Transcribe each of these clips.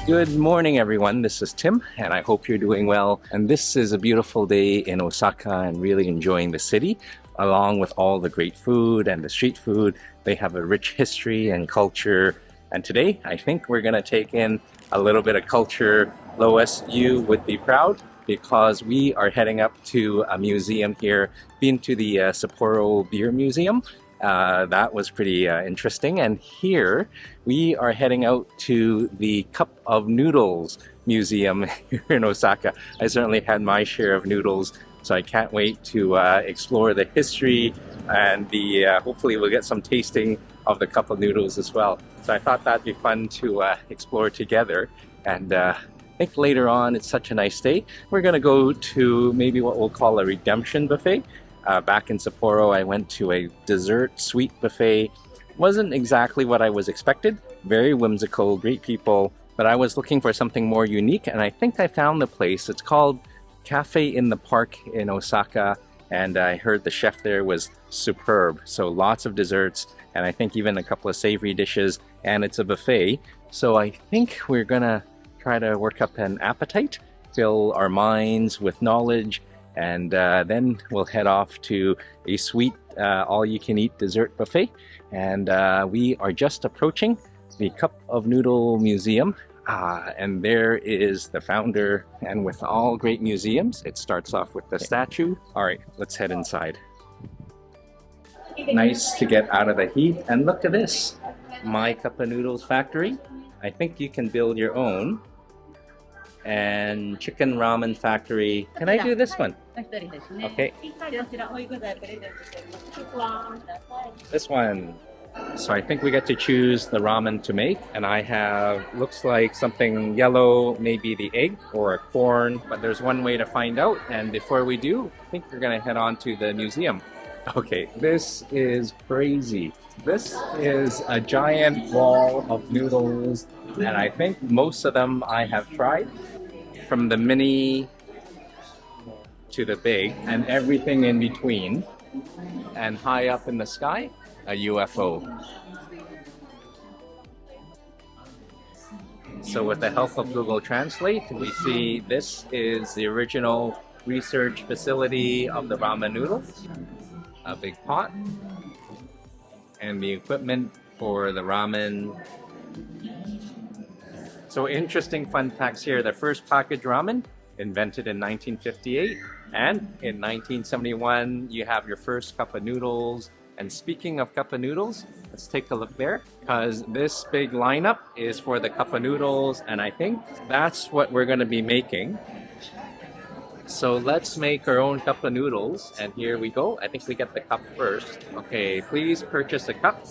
Good morning, everyone. This is Tim, and I hope you're doing well. And this is a beautiful day in Osaka and really enjoying the city, along with all the great food and the street food. They have a rich history and culture. And today, I think we're going to take in a little bit of culture. Lois, you would be proud because we are heading up to a museum here. Been to the Sapporo Beer Museum. That was pretty interesting. And here we are heading out to the Cup of Noodles Museum here in Osaka. I certainly had my share of noodles, so I can't wait to explore the history and the hopefully we'll get some tasting of the Cup of Noodles as well. So I thought that'd be fun to explore together. And I think later on, it's such a nice day, we're going to go to maybe what we'll call a redemption buffet. Back in Sapporo, I went to a dessert sweet buffet. Wasn't exactly what I was expected. Very whimsical, great people, but I was looking for something more unique, and I think I found the place. It's called Cafe in the Park in Osaka, and I heard the chef there was superb. So lots of desserts, and I think even a couple of savory dishes, and it's a buffet. So I think we're gonna try to work up an appetite, fill our minds with knowledge, and then we'll head off to a sweet all-you-can-eat dessert buffet. And we are just approaching the Cup of Noodle Museum. And there is the founder. And with all great museums, it starts off with the statue. All right, let's head inside. Nice to get out of the heat. And look at this, My Cup of Noodles Factory. I think you can build your own. And Chicken Ramen Factory. Can I do this one? Okay. This one. So I think we get to choose the ramen to make, and I have, looks like something yellow, maybe the egg or a corn, but there's one way to find out. And before we do, I think we're gonna head on to the museum. Okay, this is crazy. This is a giant wall of noodles, and I think most of them I have tried, from the mini to the big and everything in between. And high up in the sky, a UFO. So with the help of Google Translate, we see this is the original research facility of the ramen noodles. A big pot. And the equipment for the ramen. So interesting fun facts here. The first packaged ramen, invented in 1958. And in 1971, you have your first cup of noodles. And speaking of cup of noodles, let's take a look there. Because this big lineup is for the cup of noodles. And I think that's what we're going to be making. So let's make our own cup of noodles. And here we go. I think we get the cup first. Okay, please purchase a cup.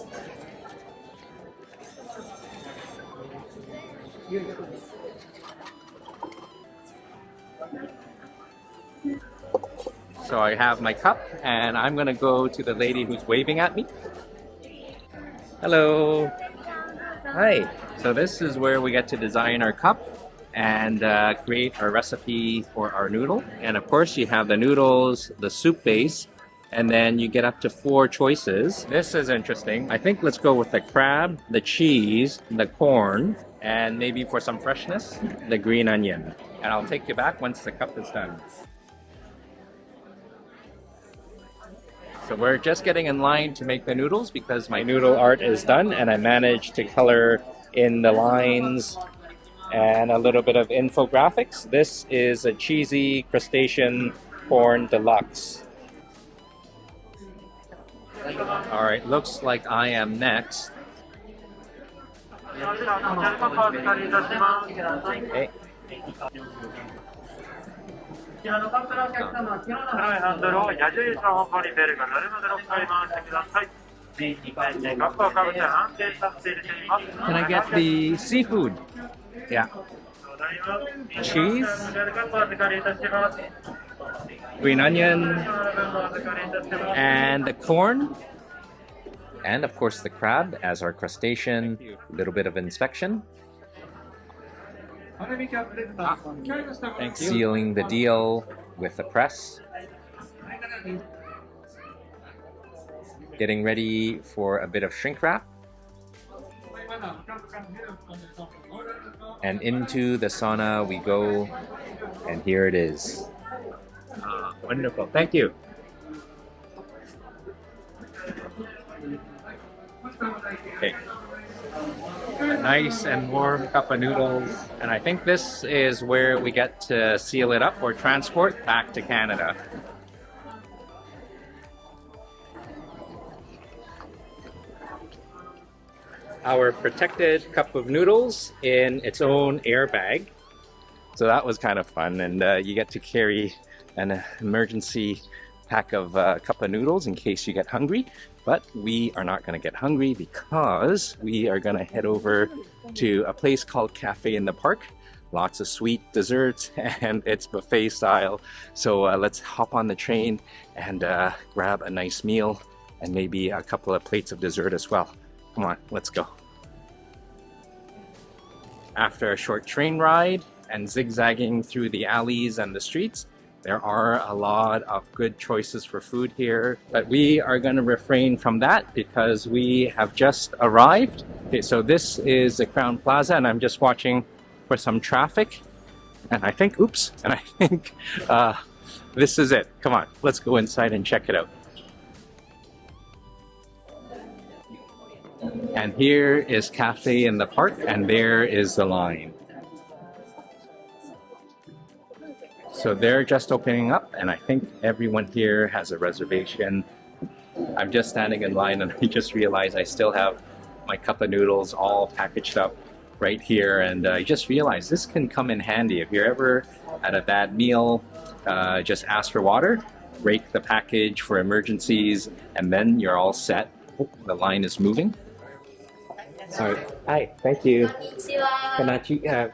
So I have my cup, and I'm gonna go to the lady who's waving at me. Hello. Hi. So this is where we get to design our cup and create our recipe for our noodle. And of course you have the noodles, the soup base, and then you get up to 4 choices. This is interesting. I think let's go with the crab, the cheese, the corn, and maybe for some freshness, the green onion. And I'll take you back once the cup is done. So we're just getting in line to make the noodles because my noodle art is done, and I managed to color in the lines and a little bit of infographics. This is a cheesy crustacean corn deluxe. All right, looks like I am next. Okay. Can I get the seafood? Yeah. Cheese, green onion, and the corn. And of course the crab as our crustacean. A little bit of inspection. Thank you. Sealing the deal with the press. Getting ready for a bit of shrink wrap. And into the sauna we go, and here it is. Wonderful, thank you. Okay. A nice and warm cup of noodles, and I think this is where we get to seal it up for transport back to Canada. Our protected cup of noodles in its own airbag. So that was kind of fun, and you get to carry an emergency pack of cup of noodles in case you get hungry. But we are not going to get hungry because we are going to head over to a place called Cafe in the Park. Lots of sweet desserts, and it's buffet style. So let's hop on the train and grab a nice meal and maybe a couple of plates of dessert as well. Come on, let's go. After a short train ride and zigzagging through the alleys and the streets, there are a lot of good choices for food here, but we are going to refrain from that because we have just arrived. Okay, so this is the Crown Plaza, and I'm just watching for some traffic, and I think, this is it. Come on, let's go inside and check it out. And here is Cafe in the Park, and there is the line. So they're just opening up, and I think everyone here has a reservation. I'm just standing in line, and I just realized I still have my cup of noodles all packaged up right here, and I just realized this can come in handy. If you're ever at a bad meal, just ask for water, break the package for emergencies, and then you're all set. Oh, the line is moving. Sorry. Hi, thank you. Konnichiwa.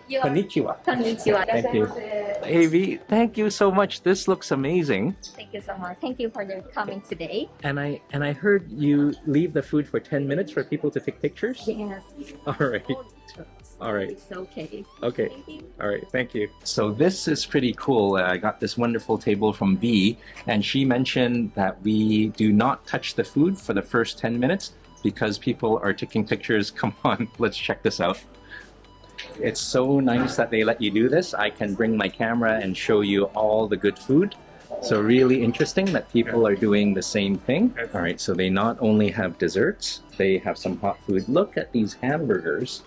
Konnichiwa. Thank you. Hey V, thank you so much. This looks amazing. Thank you so much. Thank you for coming today. And I heard you leave the food for 10 minutes for people to take pictures? Yes. All right. All right. It's okay. Okay. Thank you. All right. Thank you. So this is pretty cool. I got this wonderful table from V, and she mentioned that we do not touch the food for the first 10 minutes because people are taking pictures. Come on, let's check this out. It's so nice that they let you do this. I can bring my camera and show you all the good food. So really interesting that people are doing the same thing. All right, so they not only have desserts, they have some hot food. Look at these hamburgers.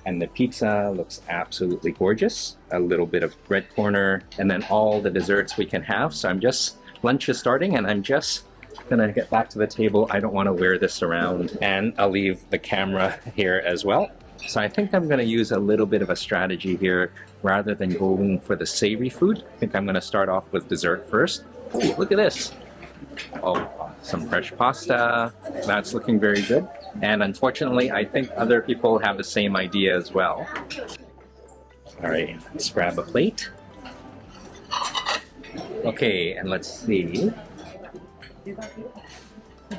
And the pizza looks absolutely gorgeous. A little bit of bread corner, and then all the desserts we can have. So lunch is starting, and I'm just gonna get back to the table. I don't want to wear this around, and I'll leave the camera here as well. So I think I'm gonna use a little bit of a strategy here. Rather than going for the savory food, I think I'm gonna start off with dessert first. Oh, look at this. Oh, some fresh pasta. That's looking very good. And unfortunately, I think other people have the same idea as well. All right, let's grab a plate. Okay, and let's see.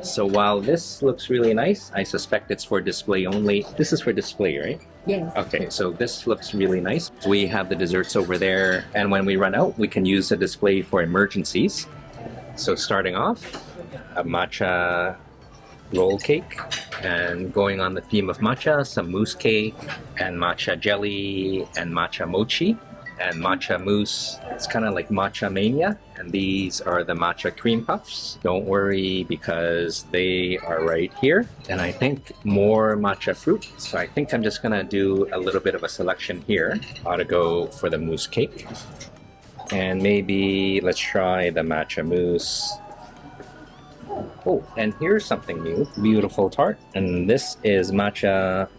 So while this looks really nice, I suspect it's for display only. This is for display, right? Yes. Okay, so this looks really nice. We have the desserts over there, and when we run out, we can use the display for emergencies. So starting off, a matcha roll cake, and going on the theme of matcha, some mousse cake, and matcha jelly, and matcha mochi, and matcha mousse. It's kind of like matcha mania, and these are the matcha cream puffs. Don't worry because they are right here. And I think more matcha fruit, so I think I'm just gonna do a little bit of a selection here. Ought to go for the mousse cake, and maybe let's try the matcha mousse. Oh, and here's something new. Beautiful tart. And this is matcha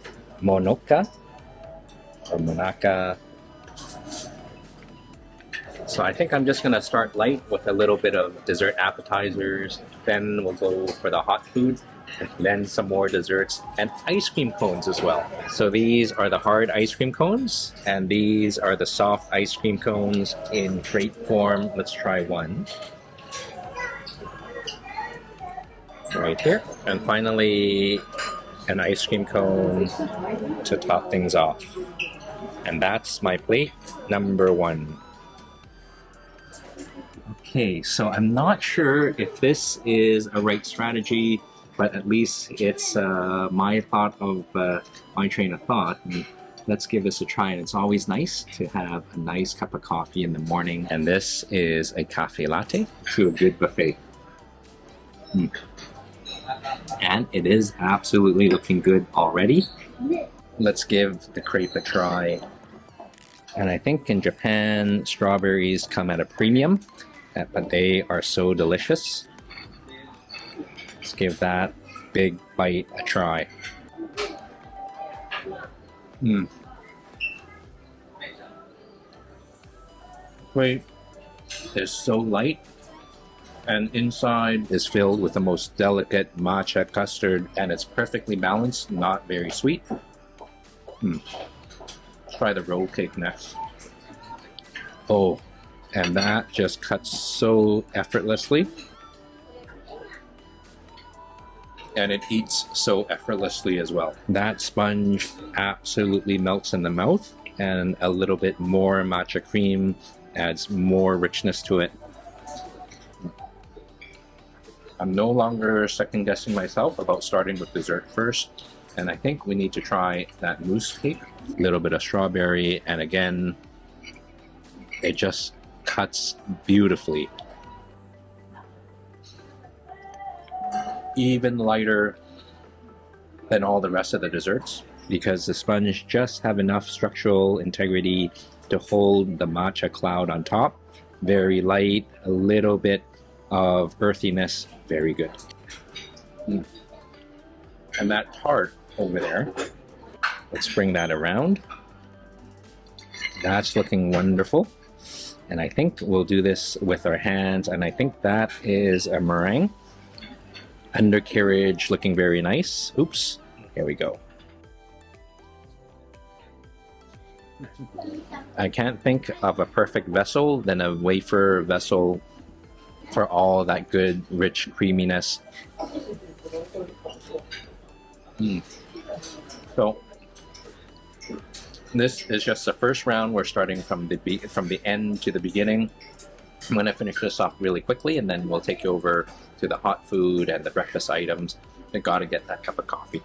monoka or monaka. So I think I'm just gonna start light with a little bit of dessert appetizers. Then we'll go for the hot food. Then some more desserts and ice cream cones as well. So these are the hard ice cream cones, and these are the soft ice cream cones in crate form. Let's try one. Right here. And finally, an ice cream cone to top things off. And that's my plate number one. Okay, so I'm not sure if this is a right strategy, but at least it's my thought of my train of thought. And let's give this a try. And it's always nice to have a nice cup of coffee in the morning. And this is a cafe latte to a good buffet. And it is absolutely looking good already. Let's give the crepe a try. And I think in Japan, strawberries come at a premium, but they are so delicious. Let's give that big bite a try. Crepe is so light, and inside is filled with the most delicate matcha custard, and it's perfectly balanced, not very sweet. Try the roll cake next. Oh, and that just cuts so effortlessly. And it eats so effortlessly as well. That sponge absolutely melts in the mouth, and a little bit more matcha cream adds more richness to it. I'm no longer second guessing myself about starting with dessert first. And I think we need to try that mousse cake. A little bit of strawberry, and again, it just cuts beautifully. Even lighter than all the rest of the desserts, because the sponge just have enough structural integrity to hold the matcha cloud on top. Very light, a little bit of earthiness, very good. And that tart over there, let's bring that around. That's looking wonderful. And I think we'll do this with our hands, and I think that is a meringue. Undercarriage looking very nice. Oops, here we go. I can't think of a perfect vessel than a wafer vessel for all that good, rich creaminess. So this is just the first round. We're starting from the end to the beginning. I'm going to finish this off really quickly, and then we'll take you over to the hot food and the breakfast items. You got to get that cup of coffee.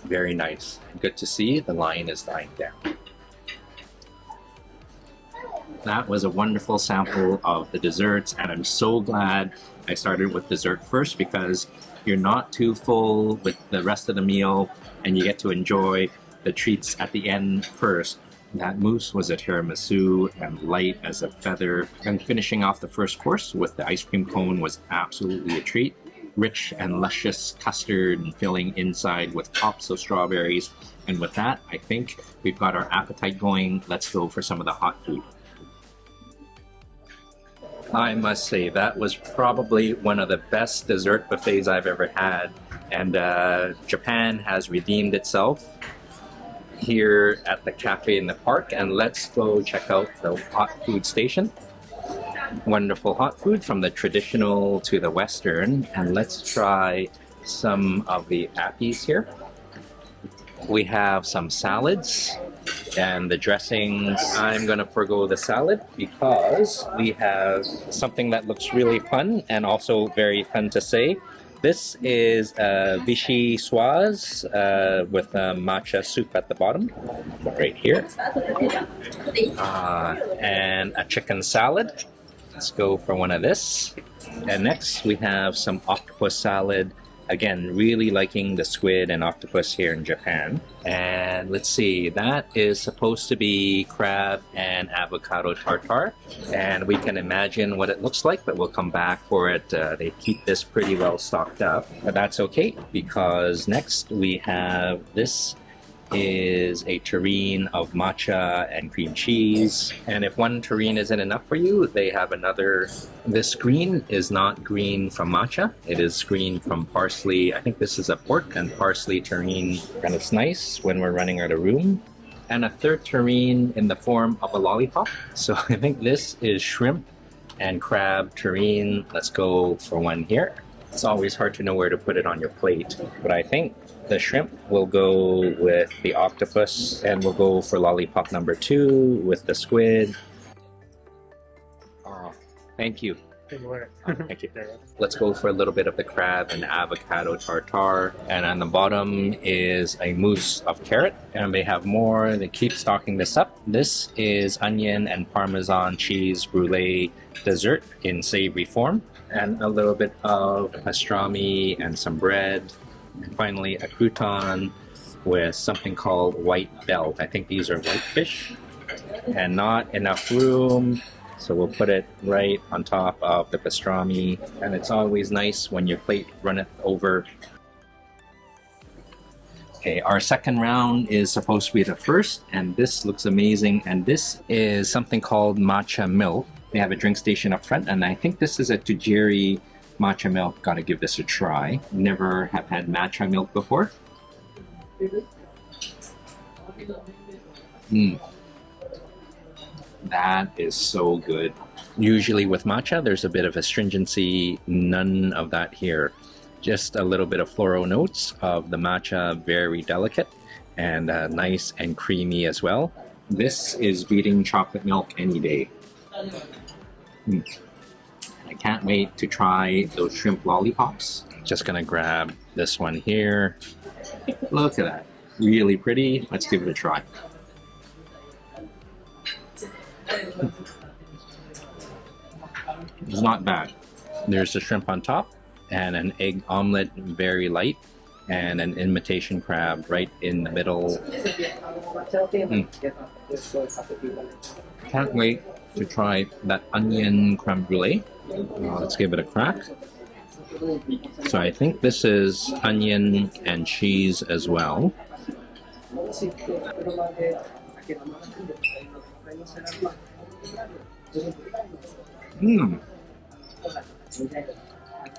Very nice. Good to see the line is dying down. That was a wonderful sample of the desserts, and I'm so glad I started with dessert first, because you're not too full with the rest of the meal, and you get to enjoy the treats at the end first. That mousse was a tiramisu and light as a feather. And finishing off the first course with the ice cream cone was absolutely a treat. Rich and luscious custard and filling inside with pops of strawberries. And with that, I think we've got our appetite going. Let's go for some of the hot food. I must say, that was probably one of the best dessert buffets I've ever had. And Japan has redeemed itself here at the cafe in the park. And let's go check out the hot food station. Wonderful hot food from the traditional to the Western. And let's try some of the appies here. We have some salads and the dressings. I'm going to forego the salad because we have something that looks really fun and also very fun to say. This is vichyssoise with matcha soup at the bottom, right here. And a chicken salad. Let's go for one of this. And next we have some octopus salad. Again, really liking the squid and octopus here in Japan. And let's see, that is supposed to be crab and avocado tartare. And we can imagine what it looks like, but we'll come back for it. They keep this pretty well stocked up. But that's okay, because next we have this is a terrine of matcha and cream cheese. And if one terrine isn't enough for you, they have another. This green is not green from matcha. It is green from parsley. I think this is a pork and parsley terrine. And it's nice when we're running out of room. And a third terrine in the form of a lollipop. So I think this is shrimp and crab terrine. Let's go for one here. It's always hard to know where to put it on your plate, but I think the shrimp will go with the octopus, and we'll go for lollipop number 2 with the squid. Oh, thank you. Thank you. Let's go for a little bit of the crab and avocado tartare. And on the bottom is a mousse of carrot. And they have more. They keep stocking this up. This is onion and Parmesan cheese brulee dessert in savory form. And a little bit of pastrami and some bread. And finally, a crouton with something called white belt. I think these are whitefish. And not enough room. So we'll put it right on top of the pastrami. And it's always nice when your plate runneth over. Okay, our second round is supposed to be the first, and this looks amazing. And this is something called matcha milk. They have a drink station up front, and I think this is a Tujiri matcha milk. Gotta give this a try. Never have had matcha milk before. That is so good. Usually with matcha, there's a bit of astringency. None of that here. Just a little bit of floral notes of the matcha, very delicate and nice and creamy as well. This is beating chocolate milk any day. I can't wait to try those shrimp lollipops. Just gonna grab this one here. Look at that. Really pretty. Let's give it a try. It's not bad. There's the shrimp on top and an egg omelet, very light, and an imitation crab right in the middle. Can't wait to try that onion creme brulee. Let's give it a crack. So I think this is onion and cheese as well.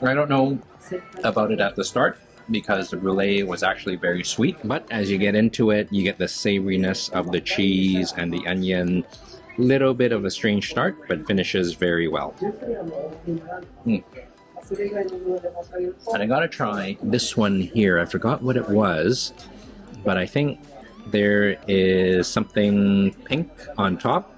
I don't know about it at the start because the brulee was actually very sweet, but as you get into it, you get the savoriness of the cheese and the onion. Little bit of a strange start, but finishes very well. And I gotta try this one here. I forgot what it was, but I think there is something pink on top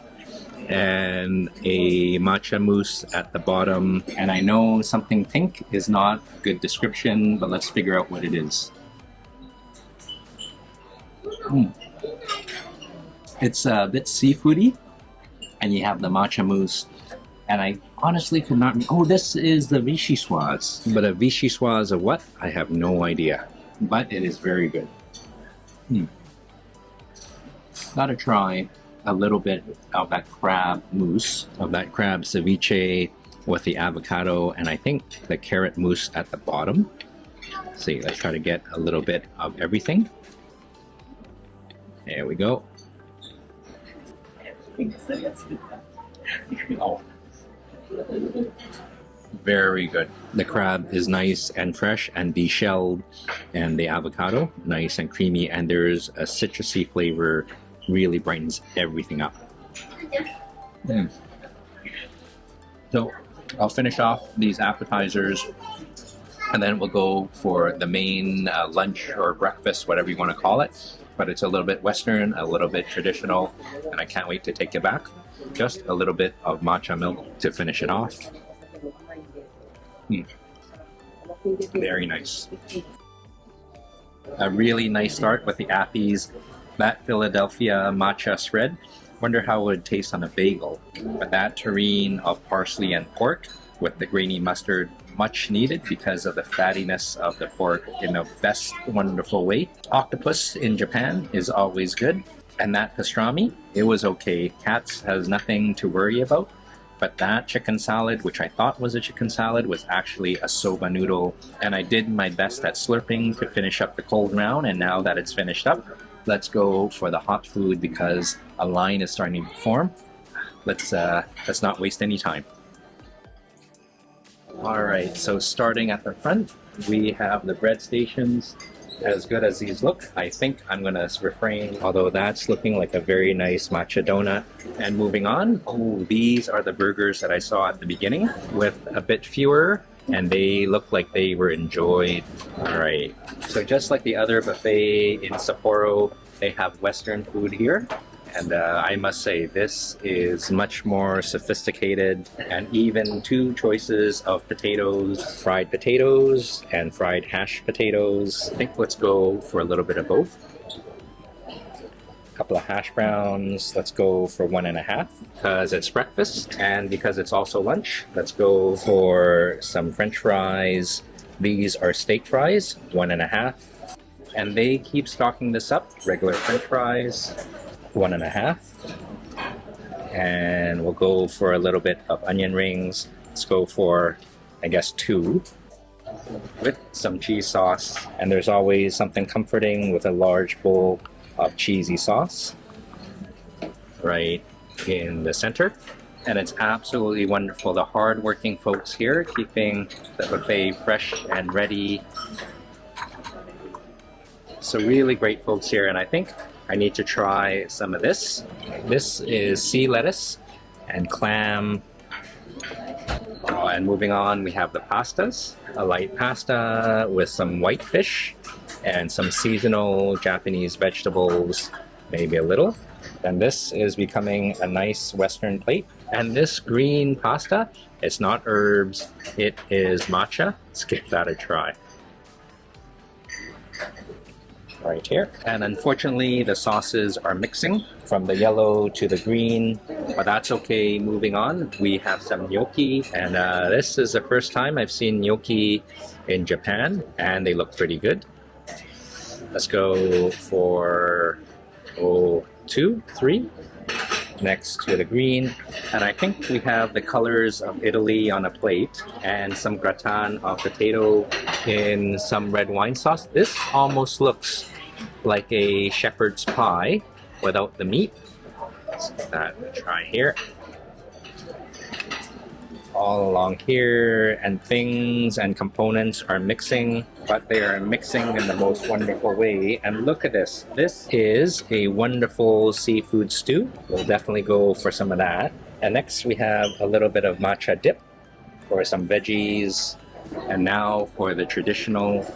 and a matcha mousse at the bottom. And I know something pink is not a good description, but let's figure out what it is. It's a bit seafoody, and you have the matcha mousse. And I honestly could not... Oh, this is the vichyssoise. But a vichyssoise of what? I have no idea. But it is very good. Gotta try a little bit of that crab mousse, of that crab ceviche with the avocado, and I think the carrot mousse at the bottom. See, let's try to get a little bit of everything. There we go. Oh. Very good. The crab is nice and fresh and deshelled, and the avocado nice and creamy, and there's a citrusy flavor, really brightens everything up. So I'll finish off these appetizers, and then we'll go for the main lunch or breakfast, whatever you want to call it. But it's a little bit Western, a little bit traditional, and I can't wait to take you back. Just a little bit of matcha milk to finish it off. Very nice. A really nice start with the appies. That Philadelphia matcha spread. Wonder how it would taste on a bagel. But that terrine of parsley and pork with the grainy mustard, much needed because of the fattiness of the pork in the best wonderful way. Octopus in Japan is always good. And that pastrami, it was okay. Katz has nothing to worry about. But that chicken salad, which I thought was a chicken salad, was actually a soba noodle. And I did my best at slurping to finish up the cold round. And now that it's finished up, let's go for the hot food because a line is starting to form. Let's not waste any time. All right, so starting at the front, we have the bread stations. As good as these look, I think I'm gonna refrain, although that's looking like a very nice matcha donut. And moving on, oh, these are the burgers that I saw at the beginning with a bit fewer, and they look like they were enjoyed. All right, so just like the other buffet in Sapporo, they have Western food here. And I must say, this is much more sophisticated, and even two choices of potatoes, fried potatoes and fried hash potatoes. I think let's go for a little bit of both. A couple of hash browns, let's go for 1.5 because it's breakfast, and because it's also lunch, let's go for some French fries. These are steak fries, 1.5. And they keep stocking this up, regular French fries. 1.5, and we'll go for a little bit of onion rings. Let's go for, I guess, 2 with some cheese sauce. And there's always something comforting with a large bowl of cheesy sauce right in the center. And it's absolutely wonderful. The hard-working folks here keeping the buffet fresh and ready. So really great folks here, and I think I need to try some of this. This is sea lettuce and clam. And moving on, we have the pastas. A light pasta with some white fish and some seasonal Japanese vegetables, maybe a little. And this is becoming a nice Western plate. And this green pasta, it's not herbs, it is matcha. Let's give that a try. Right here. And unfortunately, the sauces are mixing from the yellow to the green, but that's okay. Moving on, we have some gnocchi, and this is the first time I've seen gnocchi in Japan, and they look pretty good. Let's go for 2, 3 next to the green, and I think we have the colors of Italy on a plate and some gratin of potato in some red wine sauce. This almost looks like a shepherd's pie without the meat. Let's give that a try here. All along here, and things and components are mixing, but they are mixing in the most wonderful way. And look at this. This is a wonderful seafood stew. We'll definitely go for some of that. And next we have a little bit of matcha dip for some veggies. And now for the traditional,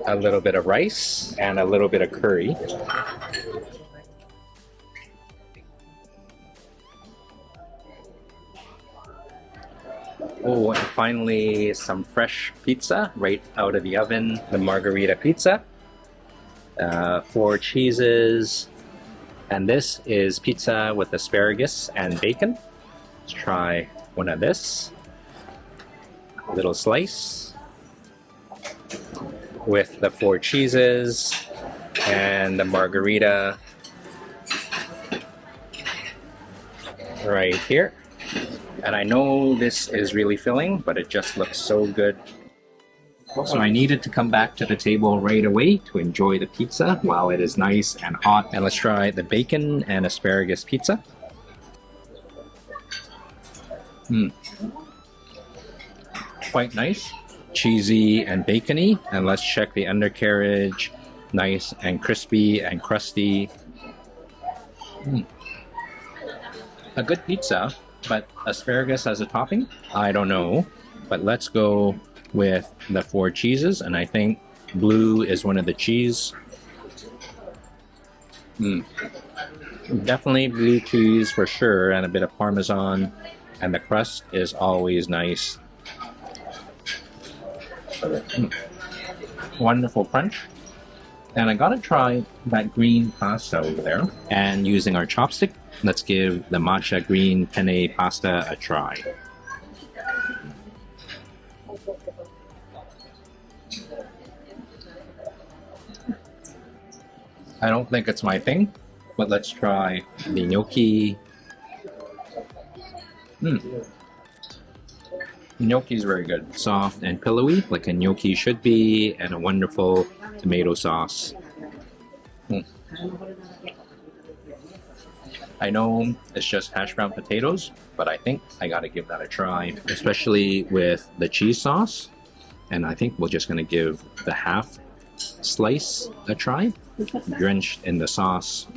a little bit of rice and a little bit of curry. Oh, and finally some fresh pizza right out of the oven, the margarita pizza. 4 cheeses, and this is pizza with asparagus and bacon. Let's try one of this. A little slice with the 4 cheeses and the margarita right here. And I know this is really filling, but it just looks so good. So I needed to come back to the table right away to enjoy the pizza while it is nice and hot. And let's try the bacon and asparagus pizza. Quite nice. Cheesy and bacony. And let's check the undercarriage. Nice and crispy and crusty. A good pizza. But asparagus as a topping? I don't know. But let's go with the 4 cheeses, and I think blue is one of the cheese. Definitely blue cheese for sure, and a bit of Parmesan, and the crust is always nice. Wonderful crunch. And I gotta try that green pasta over there. And using our chopstick, let's give the matcha green penne pasta a try. I don't think it's my thing, but let's try the gnocchi. Gnocchi is very good. Soft and pillowy, like a gnocchi should be, and a wonderful tomato sauce. Mm. I know it's just hash brown potatoes, but I think I gotta give that a try, especially with the cheese sauce. And I think we're just gonna give the half slice a try, drenched in the sauce.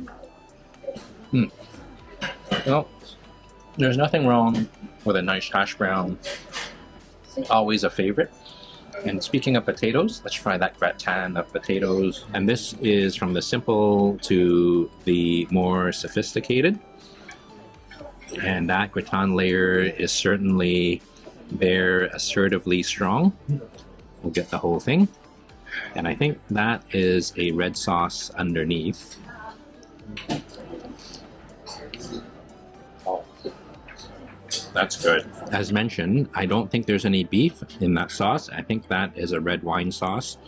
Well, there's nothing wrong with a nice hash brown. Always a favorite. And speaking of potatoes, let's try that gratin of potatoes. And this is from the simple to the more sophisticated. And that gratin layer is certainly very assertively strong. We'll get the whole thing. And I think that is a red sauce underneath. That's good. As mentioned, I don't think there's any beef in that sauce. I think that is a red wine sauce.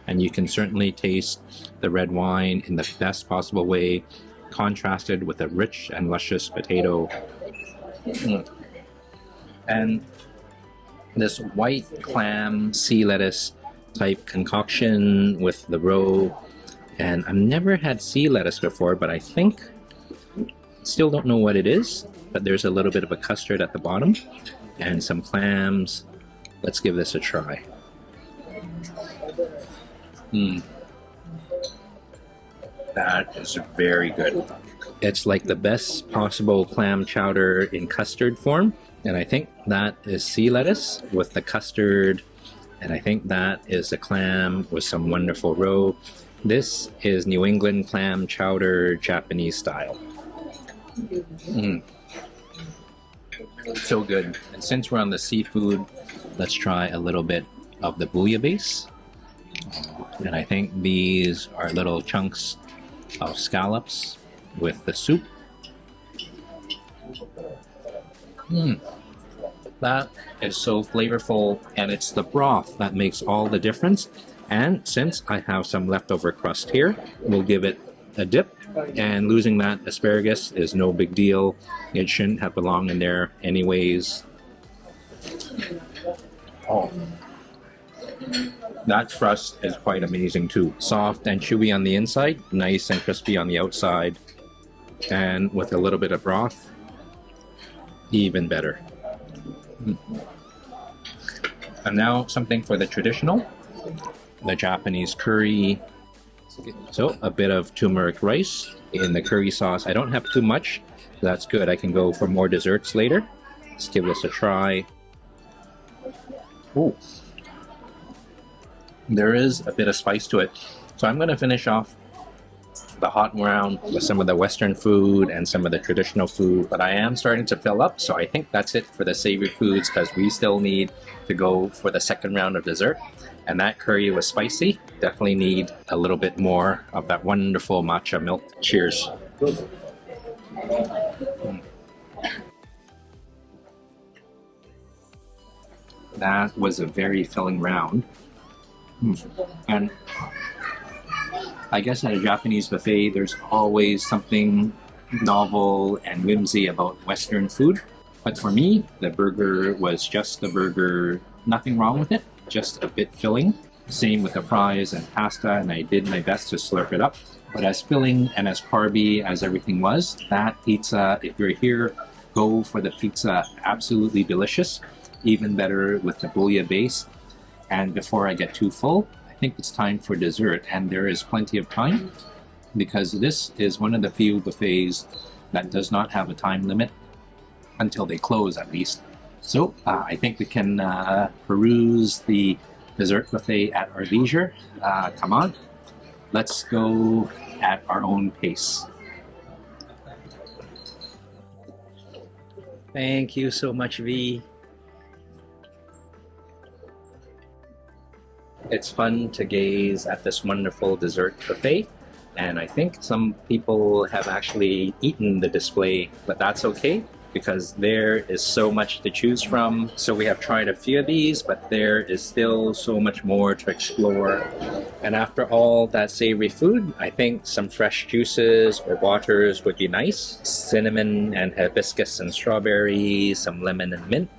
And you can certainly taste the red wine in the best possible way, contrasted with a rich and luscious potato. And this white clam sea lettuce type concoction with the roe. And I've never had sea lettuce before, but I think, still don't know what it is. But there's a little bit of a custard at the bottom and some clams. Let's give this a try. That is very good. It's like the best possible clam chowder in custard form. And I think that is sea lettuce with the custard. And I think that is a clam with some wonderful roe. This is New England clam chowder, Japanese style. So good. And since we're on the seafood, let's try a little bit of the bouillabaisse. And I think these are little chunks of scallops with the soup. That is so flavorful, and it's the broth that makes all the difference. And since I have some leftover crust here, we'll give it a dip. And losing that asparagus is no big deal. It shouldn't have belonged in there anyways. Oh, that crust is quite amazing too. Soft and chewy on the inside, nice and crispy on the outside. And with a little bit of broth, even better. And now something for the traditional, the Japanese curry. So a bit of turmeric rice in the curry sauce. I don't have too much. That's good. I can go for more desserts later. Let's give this a try. Ooh. There is a bit of spice to it. So I'm going to finish off the hot round with some of the Western food and some of the traditional food. But I am starting to fill up. So I think that's it for the savory foods, because we still need to go for the second round of dessert. And that curry was spicy. Definitely need a little bit more of that wonderful matcha milk. Cheers. That was a very filling round. And I guess at a Japanese buffet, there's always something novel and whimsy about Western food. But for me, the burger was just a burger. Nothing wrong with it. Just a bit filling. Same with the fries and pasta, and I did my best to slurp it up. But as filling and as carby as everything was, that pizza, if you're here, go for the pizza. Absolutely delicious. Even better with the bouillabaisse. And before I get too full, I think it's time for dessert, and there is plenty of time because this is one of the few buffets that does not have a time limit until they close, at least. So I think we can peruse the dessert buffet at our leisure. Come on, let's go at our own pace. Thank you so much, V. It's fun to gaze at this wonderful dessert buffet, and I think some people have actually eaten the display, but that's okay because there is so much to choose from. So we have tried a few of these, but there is still so much more to explore. And after all that savory food, I think some fresh juices or waters would be nice. Cinnamon and hibiscus and strawberries, some lemon and mint.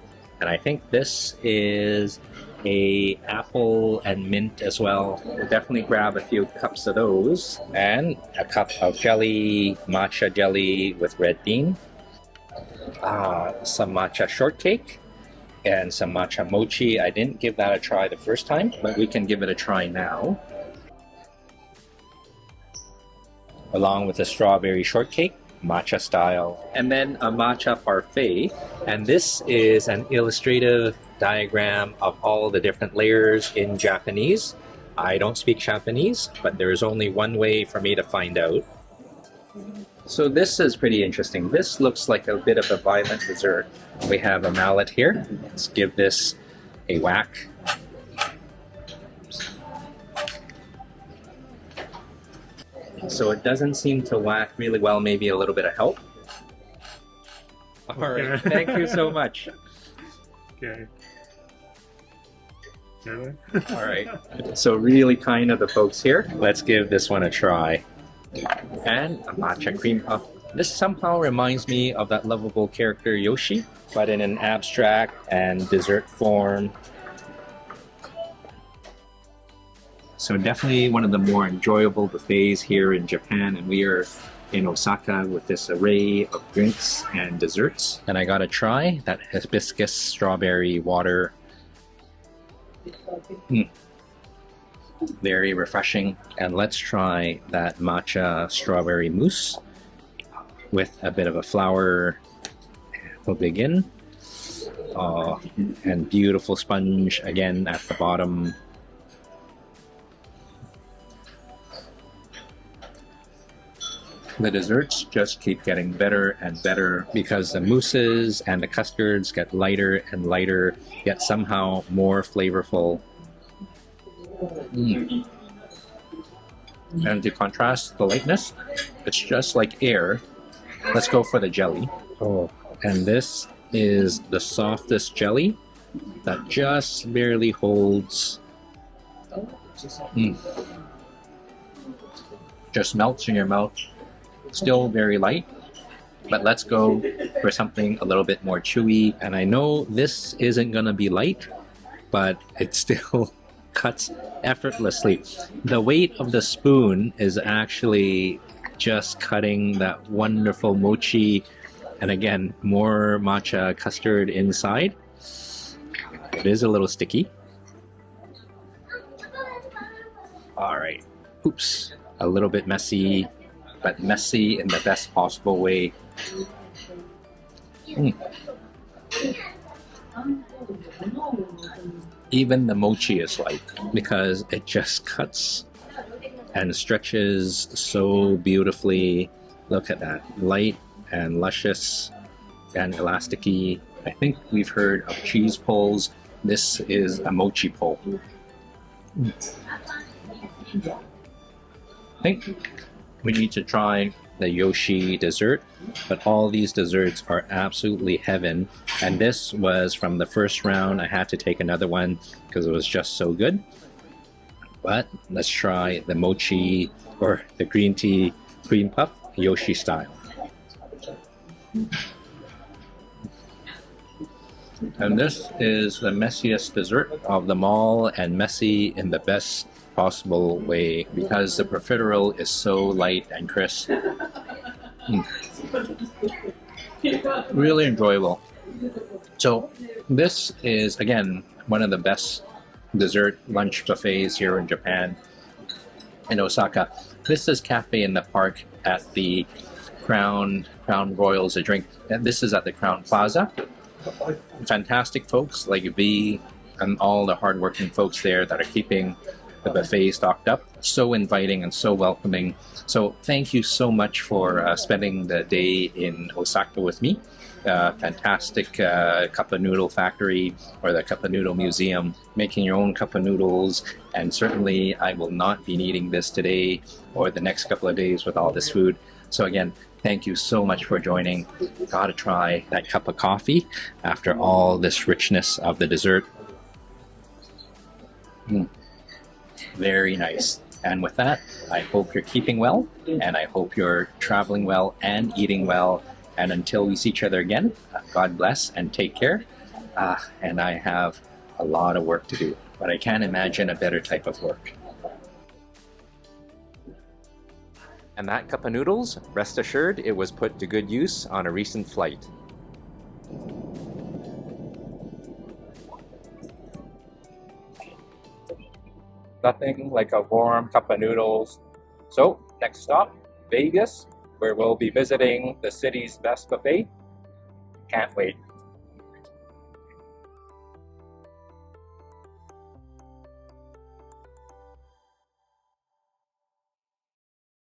And I think this is a apple and mint as well. We'll definitely grab a few cups of those. And a cup of jelly, matcha jelly with red bean. Some matcha shortcake. And some matcha mochi. I didn't give that a try the first time, but we can give it a try now. Along with a strawberry shortcake, matcha style. And then a matcha parfait. And this is an illustrative diagram of all the different layers in Japanese. I don't speak Japanese, but there's only one way for me to find out. So this is pretty interesting. This looks like a bit of a violent dessert. We have a mallet here. Let's give this a whack. So it doesn't seem to whack really well, maybe a little bit of help. All right, thank you so much. Okay. All right, so really kind of the folks here. Let's give this one a try. And a matcha cream puff. This somehow reminds me of that lovable character Yoshi, but in an abstract and dessert form. So definitely one of the more enjoyable buffets here in Japan, and we are in Osaka with this array of drinks and desserts. And I gotta try that hibiscus strawberry water. Very refreshing. And let's try that matcha strawberry mousse with a bit of a flour. We'll begin. And beautiful sponge again at the bottom. The desserts just keep getting better and better because the mousses and the custards get lighter and lighter, yet somehow more flavorful. And to contrast the lightness, it's just like air. Let's go for the jelly. And this is the softest jelly that just barely holds. Just melts in your mouth. Still very light, but let's go for something a little bit more chewy. And I know this isn't gonna be light, but it still cuts effortlessly. The weight of the spoon is actually just cutting that wonderful mochi, and again, more matcha custard inside. It is a little sticky. All right, oops, a little bit messy, but messy in the best possible way. Even the mochi is light because it just cuts and stretches so beautifully. Look at that, light and luscious and elasticy. I think we've heard of cheese pulls. This is a mochi pull. I think we need to try the Yoshi dessert, but all these desserts are absolutely heaven. And this was from the first round. I had to take another one because it was just so good. But let's try the mochi or the green tea cream puff Yoshi style. And this is the messiest dessert of them all, and messy in the best possible way because the profiterole is so light and crisp. Really enjoyable. So this is again one of the best dessert lunch buffets here in Japan, in Osaka. This is Cafe in the Park at the Crown Royals a drink. And this is at the Crown Plaza. Fantastic folks like V and all the hardworking folks there that are keeping the buffet stocked up. So inviting and so welcoming. So thank you so much for spending the day in Osaka with me. Fantastic Cup of Noodle factory or the Cup of Noodle Museum, making your own cup of noodles. And certainly I will not be needing this today or the next couple of days with all this food. So again, thank you so much for joining. Gotta try that cup of coffee after all this richness of the dessert. Very nice. And with that, I hope you're keeping well, and I hope you're traveling well and eating well. And until we see each other again, God bless and take care. And I have a lot of work to do, but I can't imagine a better type of work. And that cup of noodles, rest assured, it was put to good use on a recent flight. Nothing like a warm cup of noodles. So, next stop, Vegas, where we'll be visiting the city's best buffet. Can't wait.